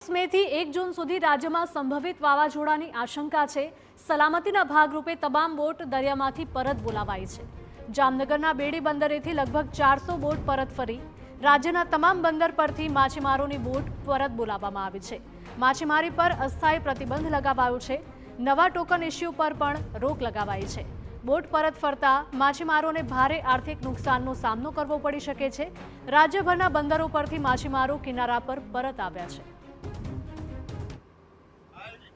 23 મેથી 1 જૂન સુધી રાજ્યમાં સંભવિત વાવાઝોડાની આશંકા છે। સલામતીના ભાગરૂપે તમામ બોટ દરિયામાંથી પરત બોલાવાઈ છે। જામનગરના બેડી બંદરેથી લગભગ 400 બોટ પરત ફરી રાજ્યના તમામ બંદર પરથી માછીમારોની બોટ પરત બોલાવવામાં આવી છે। માછીમારી પર અસ્થાયી પ્રતિબંધ લગાવાયો છે। નવા ટોકન ઇસ્યુ પર પણ રોક લગાવાઈ છે। બોટ પરત ફરતા માછીમારોને ભારે આર્થિક નુકસાનનો સામનો કરવો પડી શકે છે। રાજ્યભરના બંદરો પરથી માછીમારો કિનારા પર પરત આવ્યા છે।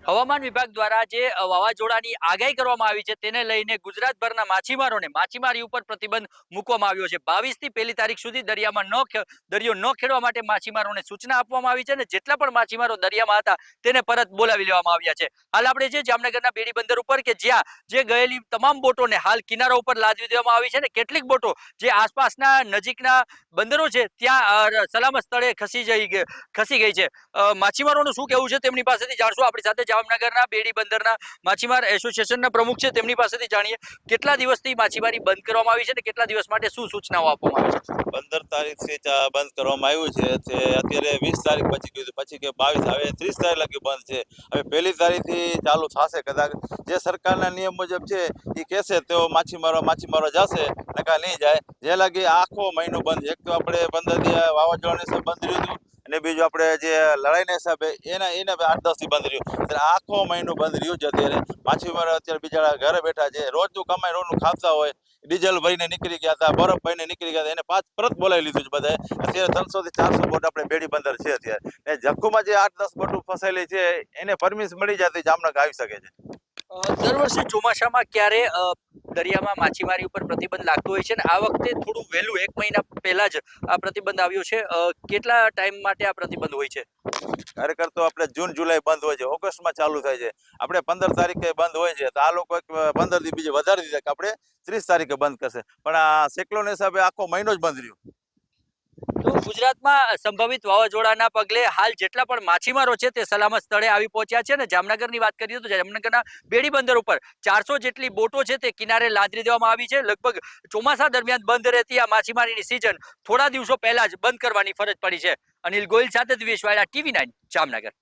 હવામાન વિભાગ દ્વારા જે વાવાઝોડાની આગાહી કરવામાં આવી છે તેને લઈને ગુજરાતભરના માછીમારોને માછીમારી ઉપર પ્રતિબંધ મૂકવામાં આવ્યો છે। 22 થી 1 તારીખ સુધી દરિયામાં દરિયો ન ખેડવા માટે માછીમારોને સૂચના આપવામાં આવી છે અને જેટલા પણ માછીમારો દરિયામાં હતા તેને પરત બોલાવી લેવામાં આવ્યા છે। હાલ આપણે જે જામનગરના બેડી બંદર ઉપર કે જ્યાં જે ગયેલી તમામ બોટોને હાલ કિનારા ઉપર લાદવી દેવામાં આવી છે અને કેટલીક બોટો જે આસપાસના નજીકના બંદરો છે ત્યાં સલામત સ્થળે ખસી ગઈ છે। માછીમારોનું શું કહેવું છે તેમની પાસેથી જાણશું। આપણી સાથે જામનગરના બેડી બંદરના માછીમાર એસોસિએશનના પ્રમુખ છે, તેમની પાસેથી જાણીએ કેટલા દિવસથી માછીમારી બંધ કરવામાં આવી છે અને કેટલા દિવસ માટે શું સૂચનાઓ આપવામાં આવી છે। 15 તારીખથી બંધ કરવામાં આવ્યું છે તે અત્યારે 20 તારીખ પછી કીધું, પછી કે 22 હવે 30 તારીખ લગી બંધ છે। હવે 1 તારીખથી ચાલુ થશે કદાચ જે સરકારના નિયમ મુજબ છે એ કહેશે તો માછીમારો જશે, નકા નહીં જાય। જે લાગી આખો મહિનો બંધ, એક તો આપણે 15 દી વાવાઝોડાને હિસાબે બંધ રહ્યું હતું અને બીજું આપણે જે લડાઈના હિસાબે એને 8-10 થી બંધ રહ્યું, એટલે આખો મહિનો બંધ રહ્યું છે। અત્યારે માછીમારો અત્યારે બિચારા ઘરે બેઠા છે, રોજનું કમાઈ રોજનું ખાતા હોય, ડીઝલ ભરીને નીકળી ગયા હતા, બરફ ભરીને નીકળી ગયા હતા, એને પરત બોલાવી લીધું છે બધાએ। અત્યારે 300 થી 400 બોટ આપણે બેડી બંદર છે અત્યારે, ને જખુમાં જે 8-10 બોટો ફસાયેલી છે એને પરમિશન મળી જાય તો જામનગર આવી શકે છે। દર વર્ષે ચોમાસામાં ક્યારે દરિયામાં માછીમારી ઉપર પ્રતિબંધ લાગતો હોય છે અને આ વખતે થોડું વહેલું 1 મહિના પહેલા જ આ પ્રતિબંધ આવ્યો છે। કેટલા ટાઈમ માટે આ પ્રતિબંધ હોય છે? ખરેખર તો આપણે જૂન જુલાઈ બંધ હોય છે, ઓગસ્ટમાં ચાલુ થાય છે। આપણે 15 તારીખે બંધ હોય છે તો આ લોકો 15 દી બીજે વધારી દીધા કે આપણે 30 તારીખે બંધ કરશે, પણ આ સાયક્લોન હિસાબે આખો મહિનો જ બંધ રહ્યો। તો ગુજરાતમાં સંભવિત વાવાઝોડાના પગલે હાલ જેટલા પણ માછીમારો છે તે સલામત સ્થળે આવી પહોંચ્યા છે અને જામનગરની વાત કરીએ તો જામનગરના બેડી બંદર ઉપર 400 જેટલી બોટો છે તે કિનારે લાદરી દેવામાં આવી છે। લગભગ ચોમાસા દરમિયાન બંધ રહેતી આ માછીમારીની સિઝન થોડા દિવસો પહેલા જ બંધ કરવાની ફરજ પડી છે। અનિલ ગોયલ સાથે દિવેશ વાયડા, TV9 જામનગર।